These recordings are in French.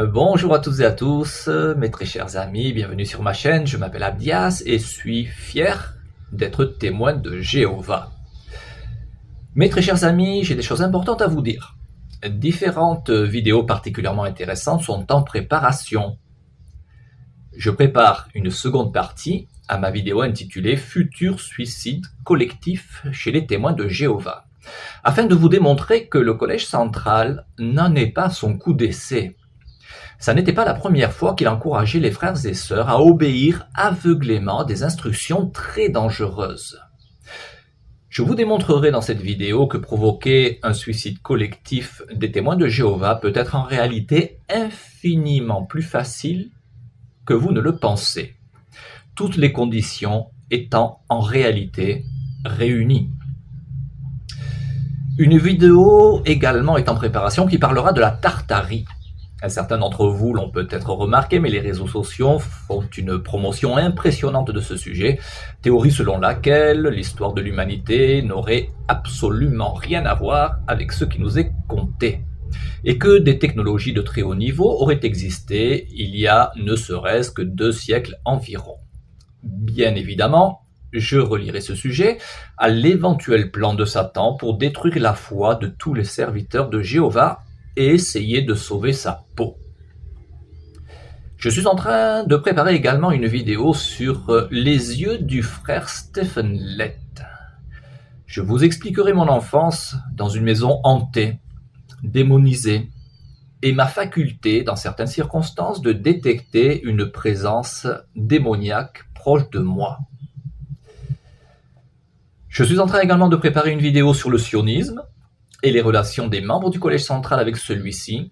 Bonjour à toutes et à tous, mes très chers amis, bienvenue sur ma chaîne, je m'appelle Abdias et suis fier d'être témoin de Jéhovah. Mes très chers amis, j'ai des choses importantes à vous dire. Différentes vidéos particulièrement intéressantes sont en préparation. Je prépare une seconde partie à ma vidéo intitulée Futur suicide collectif chez les témoins de Jéhovah, afin de vous démontrer que le Collège central n'en est pas son coup d'essai. Ça n'était pas la première fois qu'il encourageait les frères et sœurs à obéir aveuglément à des instructions très dangereuses. Je vous démontrerai dans cette vidéo que provoquer un suicide collectif des témoins de Jéhovah peut être en réalité infiniment plus facile que vous ne le pensez, toutes les conditions étant en réalité réunies. Une vidéo également est en préparation qui parlera de la Tartarie. Certains d'entre vous l'ont peut-être remarqué, mais les réseaux sociaux font une promotion impressionnante de ce sujet, théorie selon laquelle l'histoire de l'humanité n'aurait absolument rien à voir avec ce qui nous est conté, et que des technologies de très haut niveau auraient existé il y a ne serait-ce que 2 siècles environ. Bien évidemment, je relierai ce sujet à l'éventuel plan de Satan pour détruire la foi de tous les serviteurs de Jéhovah et essayer de sauver sa peau. Je suis en train de préparer également une vidéo sur les yeux du frère Stephen Lett. Je vous expliquerai mon enfance dans une maison hantée, démonisée, et ma faculté, dans certaines circonstances, de détecter une présence démoniaque proche de moi. Je suis en train également de préparer une vidéo sur le sionisme et les relations des membres du Collège central avec celui-ci.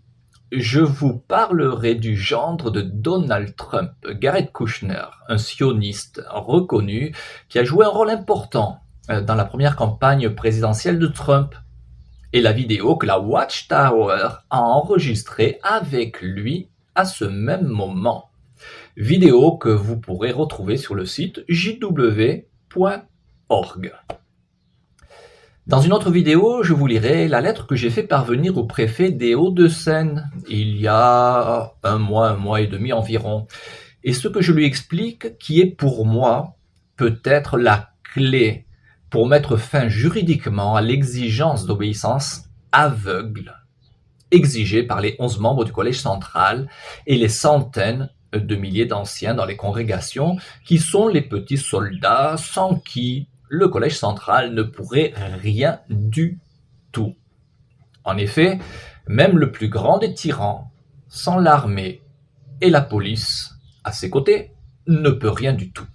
Je vous parlerai du gendre de Donald Trump, Jared Kushner, un sioniste reconnu qui a joué un rôle important dans la première campagne présidentielle de Trump, et la vidéo que la Watchtower a enregistrée avec lui à ce même moment. Vidéo que vous pourrez retrouver sur le site jw.org. Dans une autre vidéo, je vous lirai la lettre que j'ai fait parvenir au préfet des Hauts-de-Seine il y a un mois et demi environ, et ce que je lui explique qui est pour moi peut-être la clé pour mettre fin juridiquement à l'exigence d'obéissance aveugle exigée par les 11 membres du Collège central et les centaines de milliers d'anciens dans les congrégations qui sont les petits soldats sans qui le Collège central ne pourrait rien du tout. En effet, même le plus grand des tyrans, sans l'armée et la police à ses côtés, ne peut rien du tout.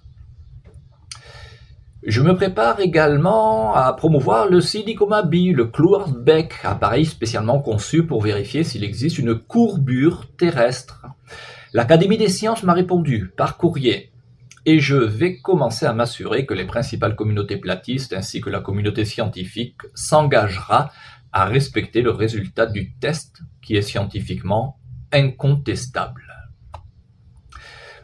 Je me prépare également à promouvoir le Sidikomabi, le Clouardbec, appareil spécialement conçu pour vérifier s'il existe une courbure terrestre. L'Académie des sciences m'a répondu par courrier, et je vais commencer à m'assurer que les principales communautés platistes ainsi que la communauté scientifique s'engagera à respecter le résultat du test qui est scientifiquement incontestable.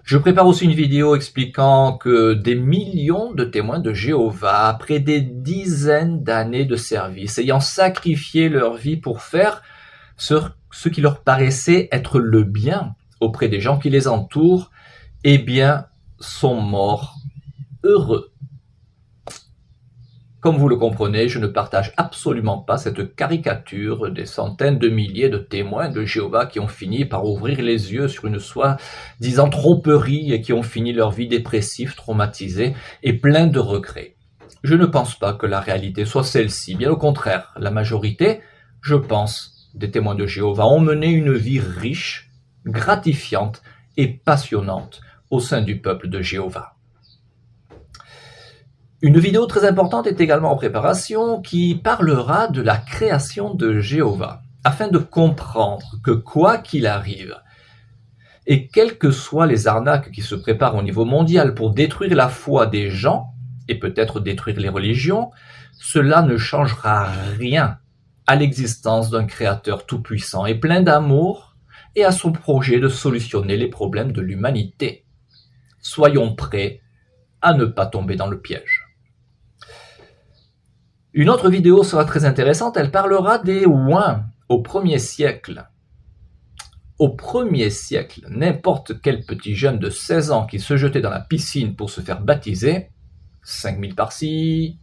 Je prépare aussi une vidéo expliquant que des millions de témoins de Jéhovah, après des dizaines d'années de service, ayant sacrifié leur vie pour faire ce qui leur paraissait être le bien auprès des gens qui les entourent, eh bien, sont morts heureux. Comme vous le comprenez, je ne partage absolument pas cette caricature des centaines de milliers de témoins de Jéhovah qui ont fini par ouvrir les yeux sur une soi-disant tromperie et qui ont fini leur vie dépressive, traumatisée et plein de regrets. Je ne pense pas que la réalité soit celle-ci. Bien au contraire, la majorité, je pense, des témoins de Jéhovah ont mené une vie riche, gratifiante et passionnante au sein du peuple de Jéhovah. Une vidéo très importante est également en préparation qui parlera de la création de Jéhovah, afin de comprendre que quoi qu'il arrive, et quelles que soient les arnaques qui se préparent au niveau mondial pour détruire la foi des gens, et peut-être détruire les religions, cela ne changera rien à l'existence d'un Créateur tout-puissant et plein d'amour, et à son projet de solutionner les problèmes de l'humanité. Soyons prêts à ne pas tomber dans le piège. Une autre vidéo sera très intéressante, elle parlera des Ouins au 1er siècle. Au 1er siècle, n'importe quel petit jeune de 16 ans qui se jetait dans la piscine pour se faire baptiser, 5000 par-ci,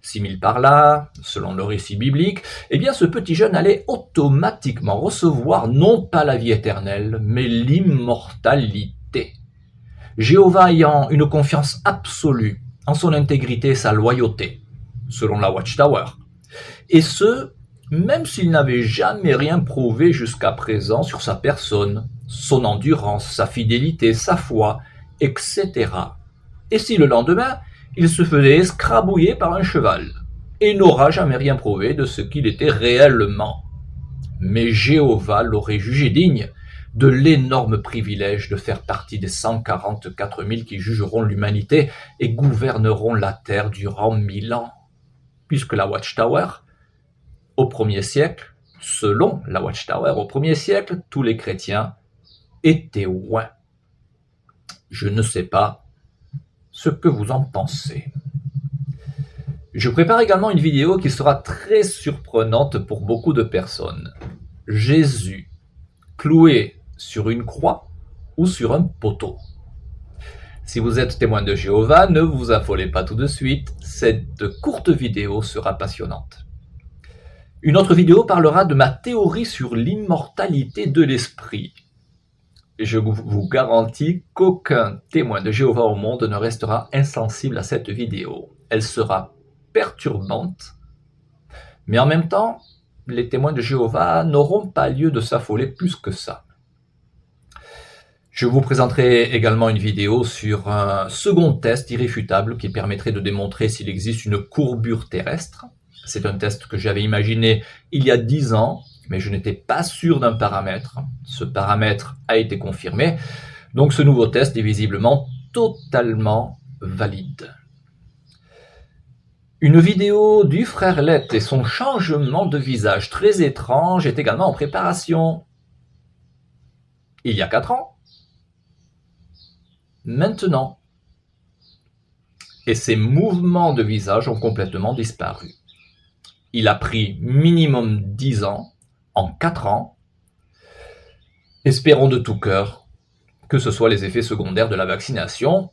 6000 par-là, selon le récit biblique, eh bien ce petit jeune allait automatiquement recevoir non pas la vie éternelle, mais l'immortalité. Jéhovah ayant une confiance absolue en son intégrité et sa loyauté, selon la Watchtower. Et ce, même s'il n'avait jamais rien prouvé jusqu'à présent sur sa personne, son endurance, sa fidélité, sa foi, etc. Et si le lendemain, il se faisait escrabouiller par un cheval, et n'aura jamais rien prouvé de ce qu'il était réellement. Mais Jéhovah l'aurait jugé digne de l'énorme privilège de faire partie des 144 000 qui jugeront l'humanité et gouverneront la terre durant 1000 ans. Puisque la Watchtower, au 1er siècle, selon la Watchtower, au 1er siècle, tous les chrétiens étaient loin. Je ne sais pas ce que vous en pensez. Je prépare également une vidéo qui sera très surprenante pour beaucoup de personnes. Jésus, cloué sur une croix ou sur un poteau. Si vous êtes témoin de Jéhovah, ne vous affolez pas tout de suite, cette courte vidéo sera passionnante. Une autre vidéo parlera de ma théorie sur l'immortalité de l'esprit. Je vous garantis qu'aucun témoin de Jéhovah au monde ne restera insensible à cette vidéo. Elle sera perturbante, mais en même temps, les témoins de Jéhovah n'auront pas lieu de s'affoler plus que ça. Je vous présenterai également une vidéo sur un second test irréfutable qui permettrait de démontrer s'il existe une courbure terrestre. C'est un test que j'avais imaginé il y a 10 ans, mais je n'étais pas sûr d'un paramètre. Ce paramètre a été confirmé, donc ce nouveau test est visiblement totalement valide. Une vidéo du frère Lett et son changement de visage très étrange est également en préparation. Il y a 4 ans. Maintenant. Et ses mouvements de visage ont complètement disparu. Il a pris minimum 10 ans, en 4 ans. Espérons de tout cœur que ce soit les effets secondaires de la vaccination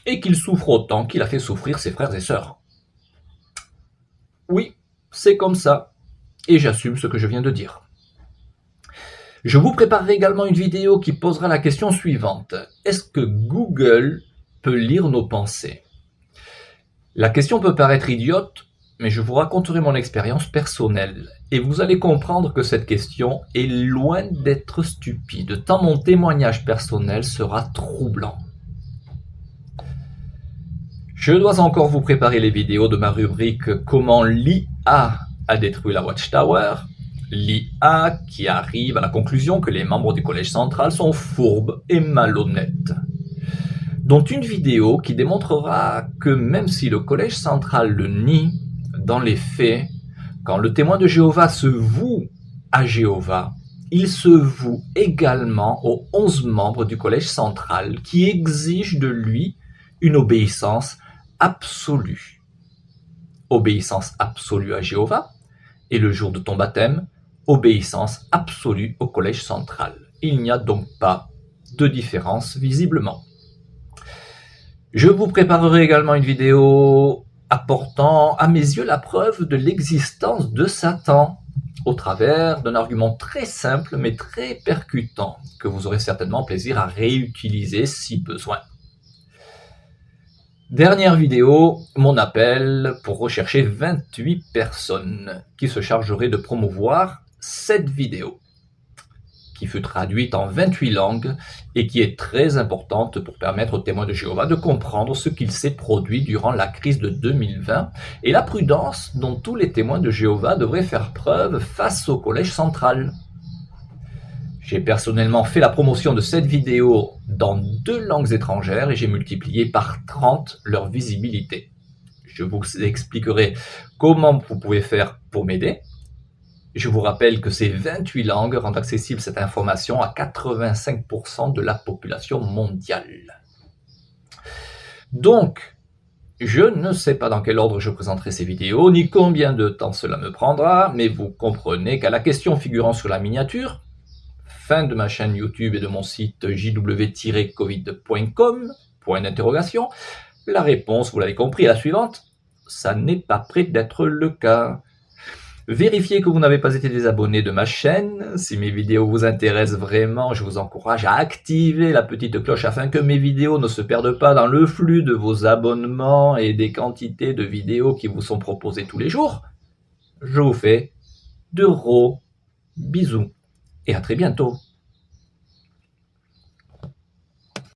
et qu'il souffre autant qu'il a fait souffrir ses frères et sœurs. Oui, c'est comme ça, et j'assume ce que je viens de dire. Je vous préparerai également une vidéo qui posera la question suivante. Est-ce que Google peut lire nos pensées? La question peut paraître idiote, mais je vous raconterai mon expérience personnelle, et vous allez comprendre que cette question est loin d'être stupide, tant mon témoignage personnel sera troublant. Je dois encore vous préparer les vidéos de ma rubrique « Comment l'IA a détruit la Watchtower », l'IA qui arrive à la conclusion que les membres du Collège central sont fourbes et malhonnêtes. Dont une vidéo qui démontrera que même si le Collège central le nie, dans les faits, quand le témoin de Jéhovah se voue à Jéhovah, il se voue également aux 11 membres du Collège central qui exigent de lui une obéissance absolue. Obéissance absolue à Jéhovah, et le jour de ton baptême, obéissance absolue au Collège central. Il n'y a donc pas de différence visiblement. Je vous préparerai également une vidéo apportant à mes yeux la preuve de l'existence de Satan au travers d'un argument très simple mais très percutant que vous aurez certainement plaisir à réutiliser si besoin. Dernière vidéo, mon appel pour rechercher 28 personnes qui se chargeraient de promouvoir cette vidéo, qui fut traduite en 28 langues et qui est très importante pour permettre aux témoins de Jéhovah de comprendre ce qu'il s'est produit durant la crise de 2020 et la prudence dont tous les témoins de Jéhovah devraient faire preuve face au Collège central. J'ai personnellement fait la promotion de cette vidéo dans 2 langues étrangères et j'ai multiplié par 30 leur visibilité. Je vous expliquerai comment vous pouvez faire pour m'aider. Je vous rappelle que ces 28 langues rendent accessible cette information à 85% de la population mondiale. Donc, je ne sais pas dans quel ordre je présenterai ces vidéos, ni combien de temps cela me prendra, mais vous comprenez qu'à la question figurant sur la miniature, fin de ma chaîne YouTube et de mon site jw-covid.com? Point d'interrogation. La réponse, vous l'avez compris, est la suivante. Ça n'est pas près d'être le cas. Vérifiez que vous n'avez pas été désabonné de ma chaîne. Si mes vidéos vous intéressent vraiment, je vous encourage à activer la petite cloche afin que mes vidéos ne se perdent pas dans le flux de vos abonnements et des quantités de vidéos qui vous sont proposées tous les jours. Je vous fais de gros bisous et à très bientôt.